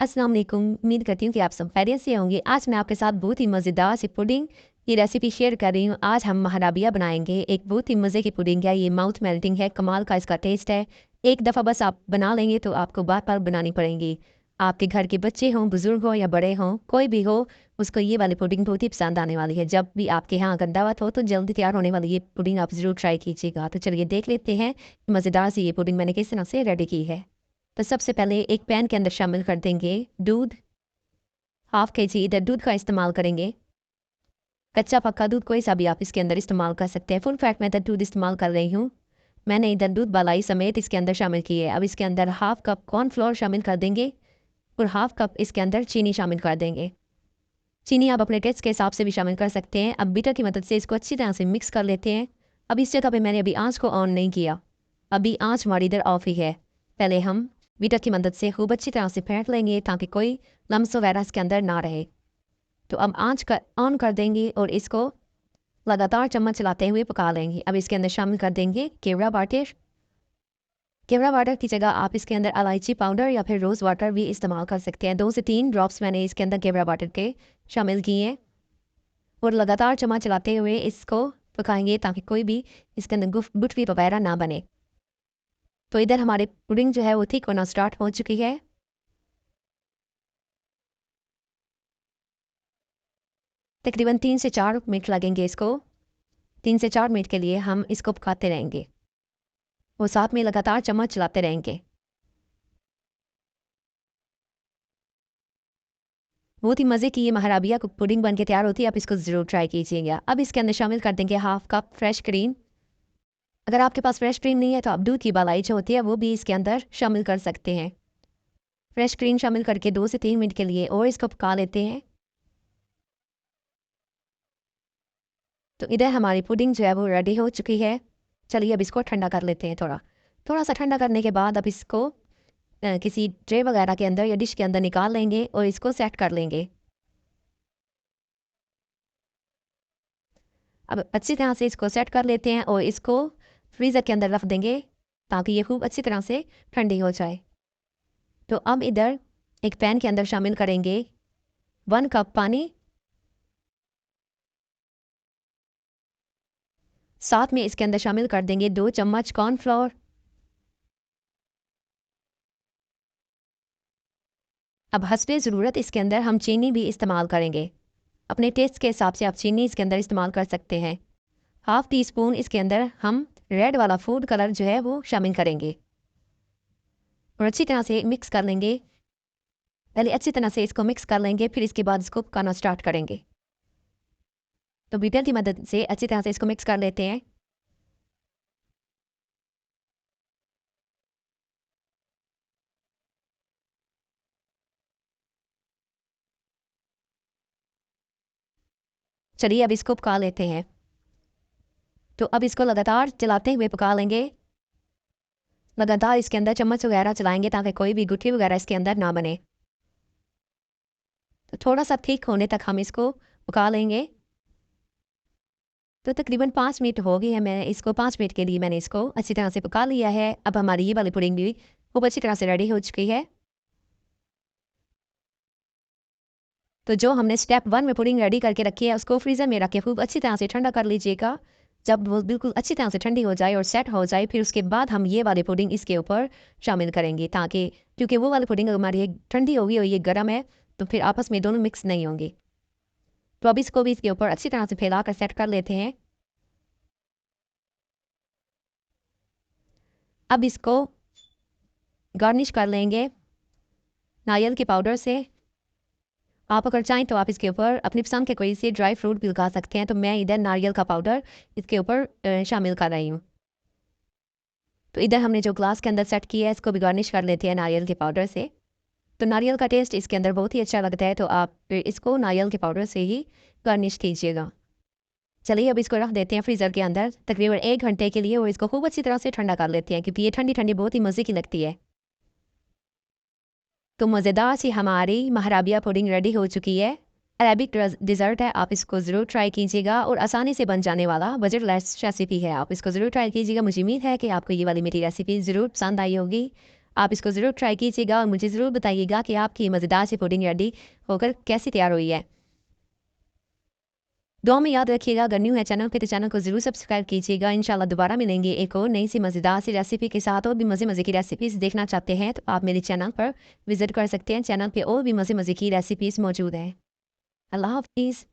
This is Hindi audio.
अस्सलाम वालेकुम। उम्मीद करती हूँ कि आप सब खैरियत से होंगे। आज मैं आपके साथ बहुत ही मज़ेदार सी पुडिंग की रेसिपी शेयर कर रही हूँ। आज हम महाराबिया बनाएंगे। एक बहुत ही मज़े की पुडिंग है, ये माउथ मेल्टिंग है, कमाल का इसका टेस्ट है। एक दफ़ा बस आप बना लेंगे तो आपको बार बार बनानी पड़ेंगी। आपके घर के बच्चे हों, बुजुर्ग हों या बड़े हों, कोई भी हो, उसको ये वाली पुडिंग बहुत ही पसंद आने वाली है। जब भी आपके यहाँ अगर दावत हो तो जल्दी तैयार होने वाली ये पुडिंग आप ज़रूर ट्राई कीजिएगा। तो चलिए देख लेते हैं मज़ेदार सी ये पुडिंग मैंने किस तरह से रेडी की है। तो सबसे पहले एक पैन के अंदर शामिल कर देंगे दूध। हाफ के जी इधर दूध का इस्तेमाल करेंगे। कच्चा पक्का दूध कोई सा भी आप इसके अंदर इस्तेमाल कर सकते हैं। फुल फैट मैं इधर दूध इस्तेमाल कर रही हूँ। मैंने इधर दूध बालाई समेत इसके अंदर शामिल की है। अब इसके अंदर हाफ कप कॉर्नफ्लोर शामिल कर देंगे और हाफ कप इसके अंदर चीनी शामिल कर देंगे। चीनी आप अपने टेस्ट के हिसाब से भी शामिल कर सकते हैं। अब बीटर की मदद से इसको अच्छी तरह से मिक्स कर लेते हैं। अब इस जगह पे मैंने अभी आँच को ऑन नहीं किया, अभी आँच हमारी इधर ऑफ ही है। पहले हम बीटर की मदद से खूब अच्छी तरह से फेंट लेंगे ताकि कोई लम्स वगैरह इसके अंदर ना रहे। तो अब आँच का ऑन कर देंगे और इसको लगातार चम्मच चलाते हुए पका लेंगे। अब इसके अंदर शामिल कर देंगे केवड़ा वाटर। केवड़ा वाटर की जगह आप इसके अंदर इलायची पाउडर या फिर रोज़ वाटर भी इस्तेमाल कर सकते हैं। 2 से 3 ड्रॉप्स मैंने इसके अंदर केवड़ा वाटर के शामिल किए हैं और लगातार चम्मच चलाते हुए इसको पकाएंगे ताकि कोई भी इसके अंदर गुठली वगैरह ना बने। तो इधर हमारी पुडिंग जो है वो थिक होना स्टार्ट हो चुकी है। तकरीबन 3 से 4 मिनट लगेंगे इसको। 3 से 4 मिनट के लिए हम इसको पकाते रहेंगे और साथ में लगातार चम्मच चलाते रहेंगे। बहुत ही मज़े की ये महाराबिया पुडिंग बन के तैयार होती है। आप इसको ज़रूर ट्राई कीजिएगा। अब इसके अंदर शामिल कर देंगे हाफ कप फ्रेश क्रीम। अगर आपके पास फ्रेश क्रीम नहीं है तो आप दूध की बालाई जो होती है वो भी इसके अंदर शामिल कर सकते हैं। फ्रेश क्रीम शामिल करके 2 से 3 मिनट के लिए और इसको पका लेते हैं। तो इधर हमारी पुडिंग जो है वो रेडी हो चुकी है। चलिए अब इसको ठंडा कर लेते हैं। थोड़ा सा ठंडा करने के बाद अब इसको किसी ट्रे वगैरह के अंदर या डिश के अंदर निकाल लेंगे और इसको सेट कर लेंगे। अब अच्छी तरह से इसको सेट कर लेते हैं और इसको फ्रीज़र के अंदर रख देंगे ताकि ये खूब अच्छी तरह से ठंडी हो जाए। तो अब इधर एक पैन के अंदर शामिल करेंगे 1 कप पानी। साथ में इसके अंदर शामिल कर देंगे 2 चम्मच कॉर्नफ्लोर। अब हस्बे ज़रूरत इसके अंदर हम चीनी भी इस्तेमाल करेंगे। अपने टेस्ट के हिसाब से आप चीनी इसके अंदर इस्तेमाल कर सकते हैं। हाफ टी स्पून इसके अंदर हम रेड वाला फूड कलर जो है वो शामिल करेंगे और अच्छी तरह से मिक्स कर लेंगे। पहले अच्छी तरह से इसको मिक्स कर लेंगे, फिर इसके बाद इसको पकाना स्टार्ट करेंगे। तो बीटर की मदद से अच्छी तरह से इसको मिक्स कर लेते हैं। चलिए अब इसको पका लेते हैं। तो अब इसको लगातार चलाते हुए पका लेंगे। लगातार इसके अंदर चम्मच वगैरह चलाएंगे ताकि कोई भी गुठली वगैरह इसके अंदर ना बने। तो थोड़ा सा थिक होने तक हम इसको पका लेंगे। तो तकरीबन 5 मिनट हो गए हैं। मैं इसको 5 मिनट के लिए मैंने इसको अच्छी तरह से पका लिया है। अब हमारी ये वाली पुडिंग भी खूब अच्छी तरह से रेडी हो चुकी है। तो जो हमने स्टेप 1 में पुडिंग रेडी करके रखी है उसको फ्रीज़र में रख के खूब अच्छी तरह से ठंडा कर लीजिएगा। जब वो बिल्कुल अच्छी तरह से ठंडी हो जाए और सेट हो जाए फिर उसके बाद हम ये वाली पुडिंग इसके ऊपर शामिल करेंगे ताकि क्योंकि वो वाली पुडिंग हमारी ठंडी होगी और ये गर्म है तो फिर आपस में दोनों मिक्स नहीं होंगे। तो अब इसको भी इसके ऊपर अच्छी तरह से फैला कर सेट कर लेते हैं। अब इसको गार्निश कर लेंगे नारियल के पाउडर से। आप अगर चाहें तो आप इसके ऊपर अपनी पसंद के कोई से ड्राई फ्रूट भी लगा सकते हैं। तो मैं इधर नारियल का पाउडर इसके ऊपर शामिल कर रही हूँ। तो इधर हमने जो ग्लास के अंदर सेट किया है इसको भी गार्निश कर लेते हैं नारियल के पाउडर से। तो नारियल का टेस्ट इसके अंदर बहुत ही अच्छा लगता है तो आप इसको नारियल के पाउडर से ही गार्निश कीजिएगा। चलिए अब इसको रख देते हैं फ्रीज़र के अंदर तकरीबन 1 घंटे के लिए और इसको खूब अच्छी तरह से ठंडा कर लेते हैं क्योंकि ये ठंडी ठंडी बहुत ही मज़े की लगती है। तो मज़ेदार सी हमारी महाराबिया पुडिंग रेडी हो चुकी है। अरेबिक डिज़र्ट है, आप इसको ज़रूर ट्राई कीजिएगा और आसानी से बन जाने वाला बजट लेस रेसिपी है। आप इसको ज़रूर ट्राई कीजिएगा। मुझे उम्मीद है कि आपको ये वाली मेरी रेसिपी ज़रूर पसंद आई होगी। आप इसको ज़रूर ट्राई कीजिएगा और मुझे ज़रूर बताइएगा कि आपकी मज़ेदार सी पुडिंग रेडी होकर कैसी तैयार हुई है। दुआ में याद रखिएगा, अगर न्यू है चैनल पे तो चैनल को ज़रूर सब्सक्राइब कीजिएगा। इंशाल्लाह दोबारा मिलेंगे एक और नई सी मज़ेदार सी रेसिपी के साथ। और भी मज़े की रेसिपीज़ देखना चाहते हैं तो आप मेरे चैनल पर विज़िट कर सकते हैं। चैनल पे और भी मज़े की रेसिपीज़ मौजूद हैं। अल्लाह हाफ़िज़।